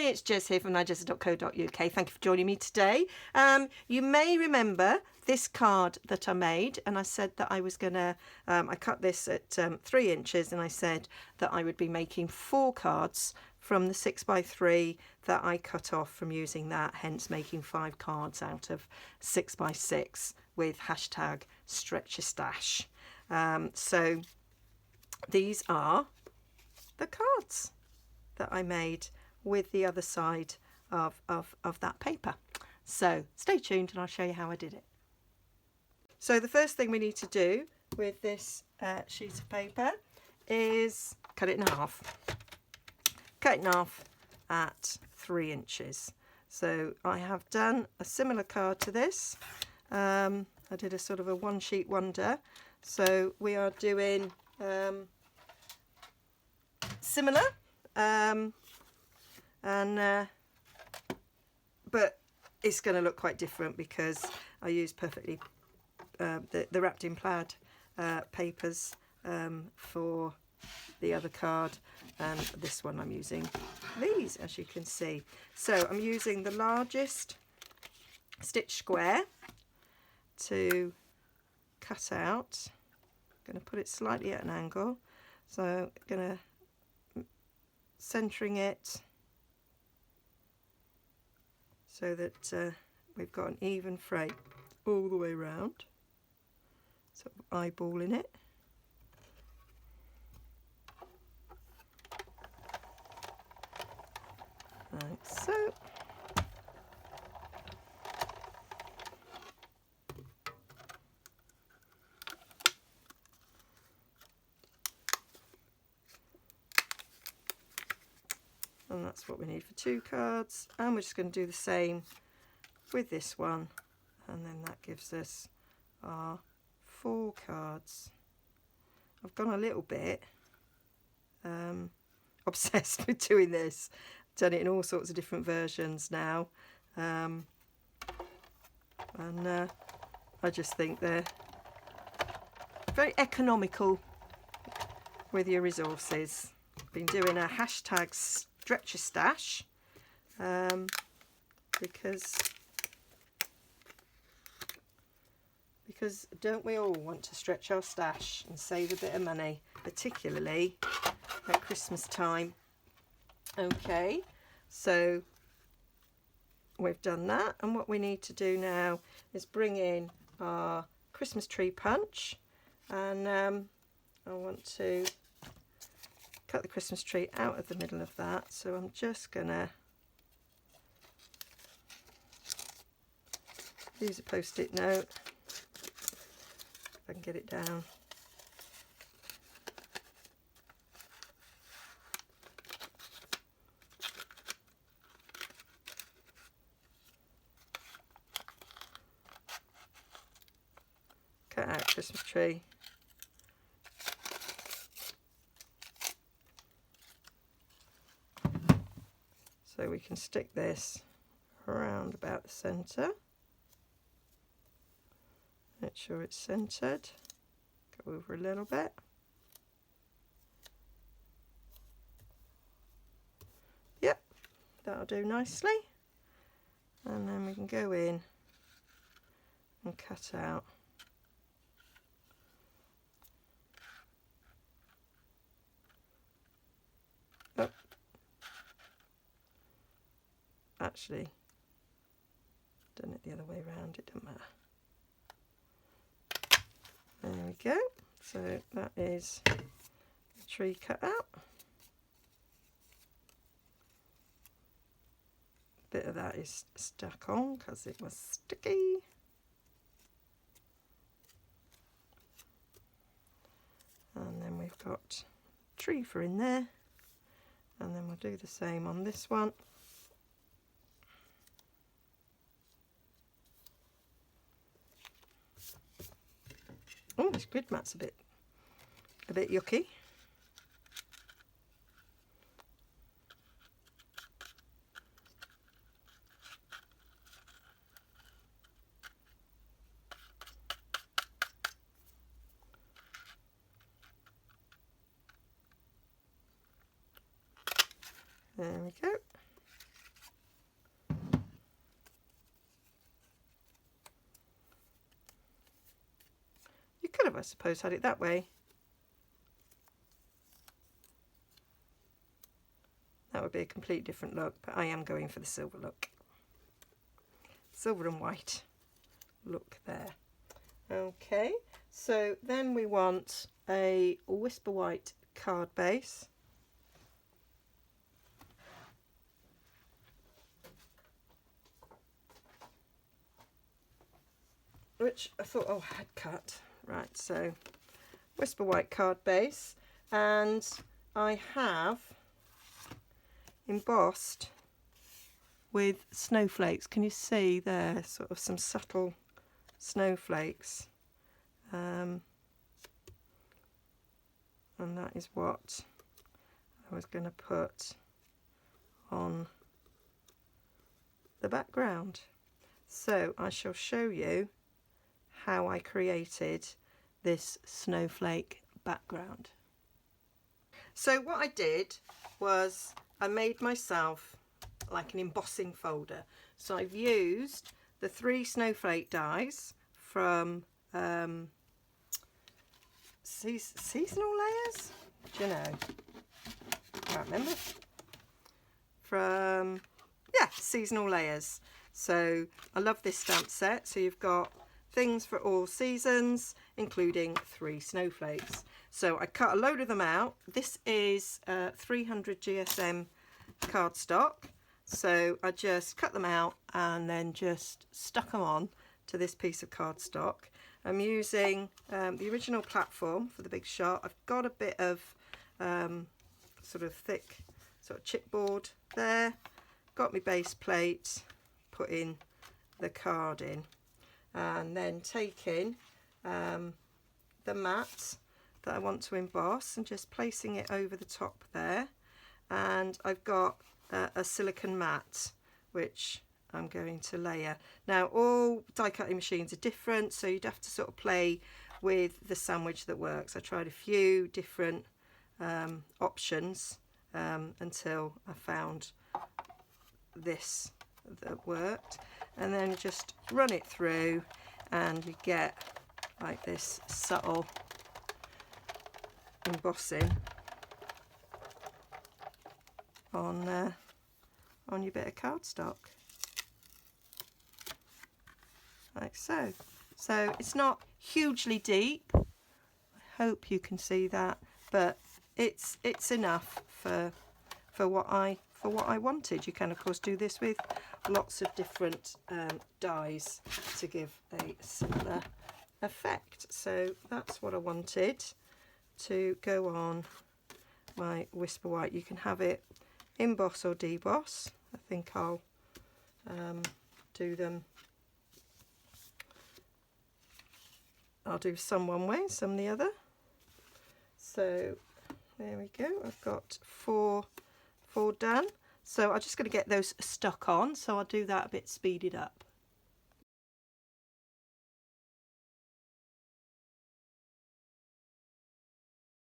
Hi, it's Jez here from Nigezza.co.uk. Thank you for joining me today. You may remember this card that I made, and I said that I was going to, I cut this at 3 inches, and I said that I would be making 4 cards from the 6x3 that I cut off from using that, hence making 5 cards out of 6x6 with hashtag stretch your stash. So these are the cards that I made with the other side of that paper. So stay tuned and I'll show you how I did it. So the first thing we need to do with this sheet of paper is cut it in half. Cut it in half at 3 inches. So I have done a similar card to this. I did a sort of a one sheet wonder. So we are doing similar, but it's going to look quite different because I used perfectly the wrapped in plaid papers for the other card, and this one I'm using these, as you can see. So I'm using the largest stitch square to cut out. I'm going to put it slightly at an angle, so I'm going to centering it so that we've got an even frame all the way around, sort of eyeballing it. Like so. And that's what we need for 2 cards, and we're just going to do the same with this one, and then that gives us our 4 cards. I've gone a little bit obsessed with doing this. I've done it in all sorts of different versions now, and I just think they're very economical with your resources. Been doing a hashtag stretch your stash because don't we all want to stretch our stash and save a bit of money, particularly at Christmas time? Okay, so we've done that, and what we need to do now is bring in our Christmas tree punch, and I want to cut the Christmas tree out of the middle of that, so I'm just gonna use a post-it note if I can get it down. Cut out Christmas tree. So we can stick this around about the centre. Make sure it's centred. Go over a little bit. Yep, that'll do nicely. And then we can go in and cut out actually done it the other way around, it doesn't matter. There we go. So that is the tree cut out. A bit of that is stuck on because it was sticky. And then we've got tree for in there, and then we'll do the same on this one. Oh, this grid mat's a bit yucky. There we go. I suppose, had it that way. That would be a completely different look, but I am going for the silver look. Silver and white look there. Okay, so then we want a Whisper White card base. Which I thought, oh, I had cut. Right, so Whisper White card base, and I have embossed with snowflakes. Can you see there, sort of some subtle snowflakes? And that is what I was going to put on the background. So I shall show you how I created this snowflake background. So what I did was I made myself like an embossing folder. So I've used the 3 snowflake dies from seasonal layers? Do you know? I can't remember. From, yeah, seasonal layers. So I love this stamp set. So you've got things for all seasons, including 3 snowflakes. So I cut a load of them out. This is 300 GSM cardstock. So I just cut them out and then just stuck them on to this piece of cardstock. I'm using the original platform for the big shot. I've got a bit of sort of thick sort of chipboard there. Got my base plate, putting the card in, and then taking the mat that I want to emboss and just placing it over the top there. And I've got a silicone mat which I'm going to layer. Now all die cutting machines are different, so you'd have to sort of play with the sandwich that works. I tried a few different options until I found this that worked, and then just run it through and you get like this subtle embossing on your bit of cardstock, like so. So it's not hugely deep, I hope you can see that, but it's enough for what I wanted. You can of course do this with lots of different dies to give a similar effect. So that's what I wanted to go on my Whisper White. You can have it emboss or deboss. I think I'll do them. I'll do some one way, some the other. So there we go. I've got four done. So I'm just going to get those stuck on. So I'll do that a bit speeded up.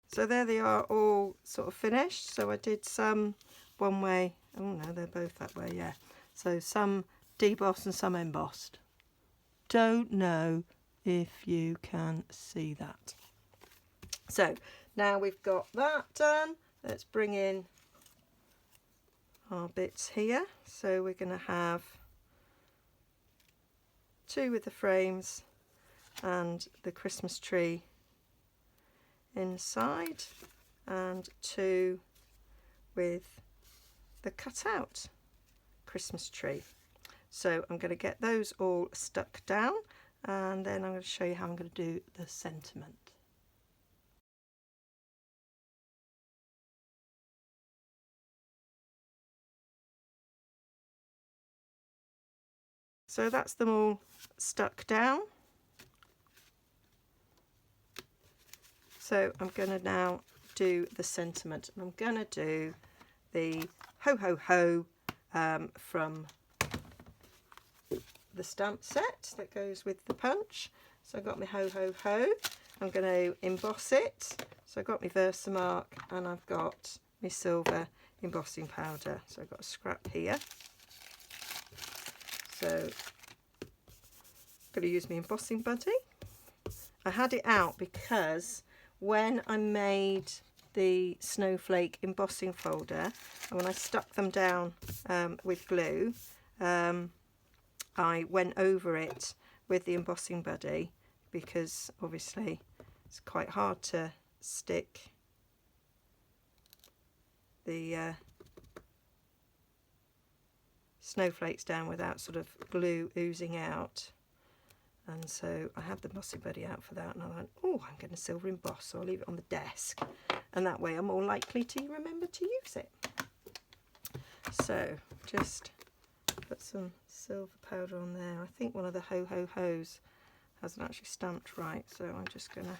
So there they are, all sort of finished. So I did some one way. Oh no, they're both that way, yeah. So some debossed and some embossed. Don't know if you can see that. So now we've got that done, let's bring in our bits here. So we're going to have 2 with the frames and the Christmas tree inside, and 2 with the cutout Christmas tree. So I'm going to get those all stuck down, and then I'm going to show you how I'm going to do the sentiment. So that's them all stuck down. So I'm going to now do the sentiment, and I'm going to do the ho ho ho from the stamp set that goes with the punch. So I've got my ho ho ho. I'm going to emboss it. So I've got my Versamark and I've got my silver embossing powder. So I've got a scrap here. So I'm going to use my embossing buddy. I had it out because when I made the snowflake embossing folder and when I stuck them down with glue, I went over it with the embossing buddy because obviously it's quite hard to stick the snowflakes down without sort of glue oozing out. And so I had the embossing buddy out for that, and I went, oh, I'm going to silver emboss, so I'll leave it on the desk, and that way I'm more likely to remember to use it. So just put some silver powder on there. I think one of the ho-ho-hos hasn't actually stamped right, so I'm just going to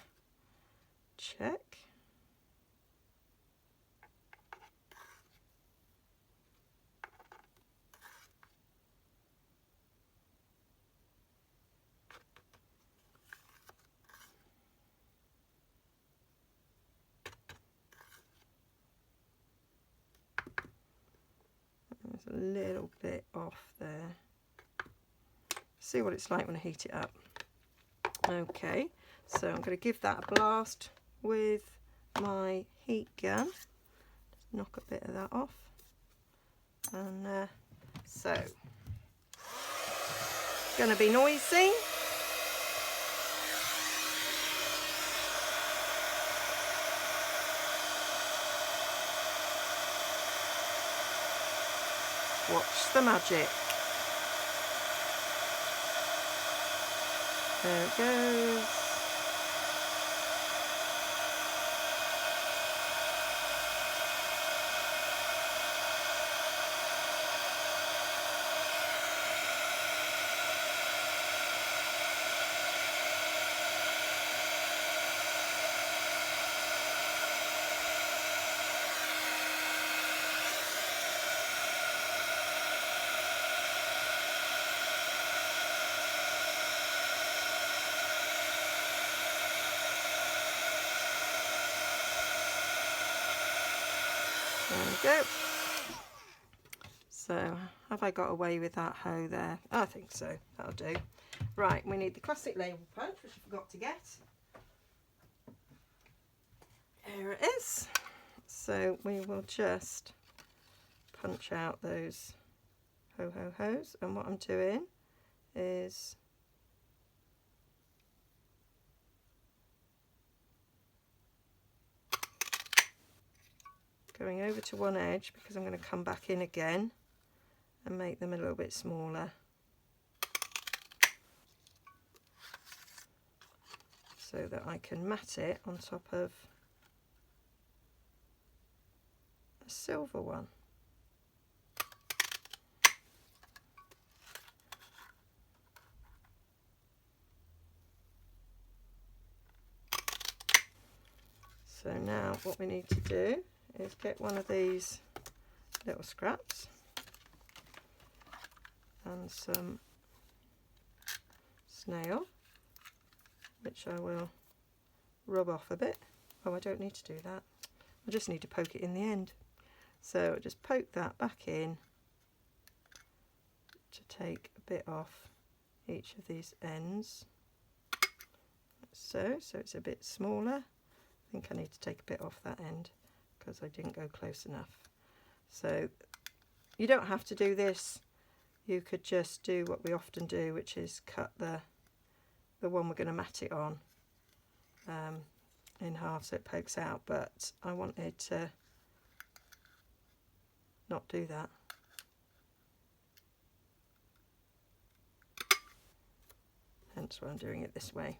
check. There's a little bit off there. See what it's like when I heat it up. Okay, so I'm going to give that a blast with my heat gun. Just knock a bit of that off. And so, going to be noisy. Watch the magic. There it goes. There we go. So, have I got away with that hoe there? I think so. That'll do. Right, we need the classic label punch, which I forgot to get. Here it is. So we will just punch out those ho-ho-hos, and what I'm doing is going over to one edge because I'm going to come back in again and make them a little bit smaller. So that I can mat it on top of a silver one. So now what we need to do is get one of these little scraps and some snail, which I will rub off a bit. Oh, I don't need to do that. I just need to poke it in the end. So just poke that back in to take a bit off each of these ends. So it's a bit smaller. I think I need to take a bit off that end because I didn't go close enough. So you don't have to do this. You could just do what we often do, which is cut the one we're going to mat it on in half so it pokes out, but I wanted to not do that. Hence why I'm doing it this way.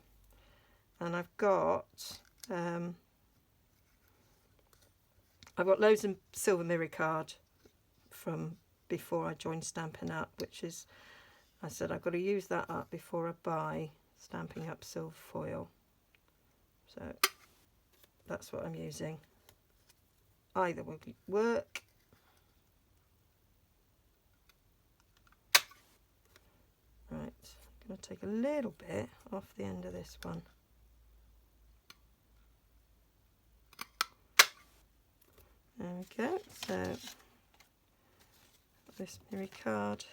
And I've got loads of silver mirror card from before I joined Stampin' Up, which is, I said I've got to use that up before I buy Stampin' Up silver foil. So that's what I'm using. Either will work. Right, I'm going to take a little bit off the end of this one. There we go. So this mirror card.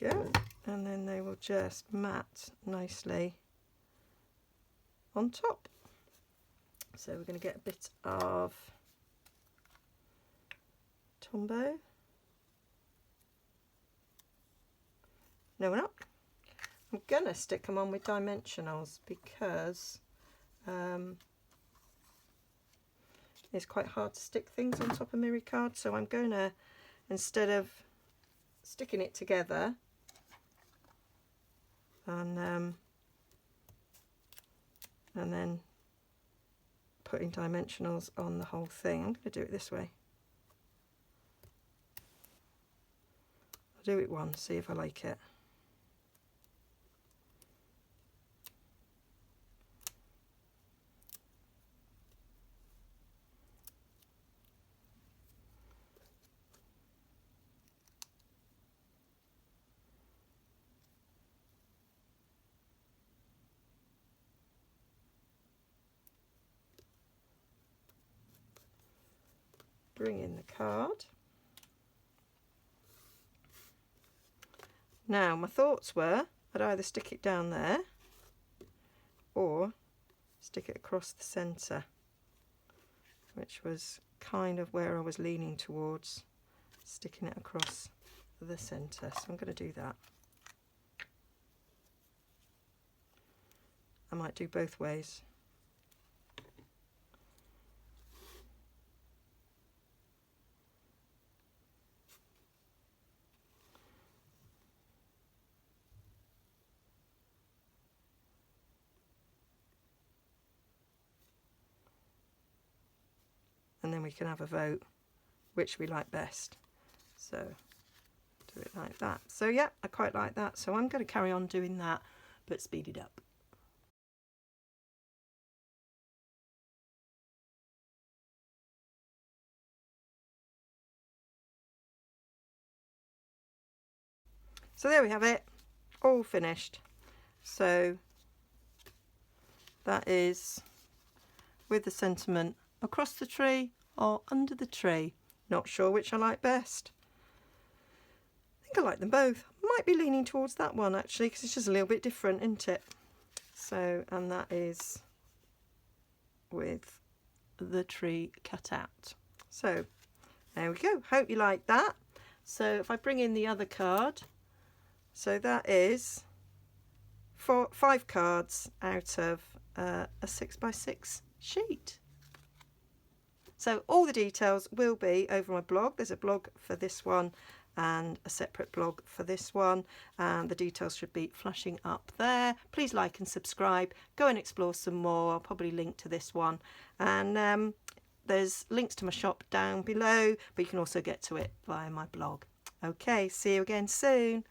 go. And then they will just mat nicely on top. So we're going to get a bit of Tombow. No, we're not. I'm going to stick them on with dimensionals because it's quite hard to stick things on top of mirror card. So I'm going to, instead of sticking it together and then putting dimensionals on the whole thing, I'm going to do it this way. I'll do it once, see if I like it. Bring in the card. Now my thoughts were I'd either stick it down there or stick it across the centre, which was kind of where I was leaning towards, sticking it across the centre. So I'm going to do that. I might do both ways. And then we can have a vote which we like best. So do it like that. So yeah, I quite like that. So I'm going to carry on doing that, but speed it up. So there we have it, all finished. So that is with the sentiment across the tree or under the tree. Not sure which I like best. I think I like them both. Might be leaning towards that one actually, because it's just a little bit different, isn't it? So, and that is with the tree cut out. So there we go. Hope you like that. So if I bring in the other card, so that is 5 cards out of a 6x6 sheet. So all the details will be over my blog. There's a blog for this one and a separate blog for this one, and the details should be flashing up there. Please like and subscribe. Go and explore some more. I'll probably link to this one, and there's links to my shop down below, but you can also get to it via my blog. Okay, see you again soon.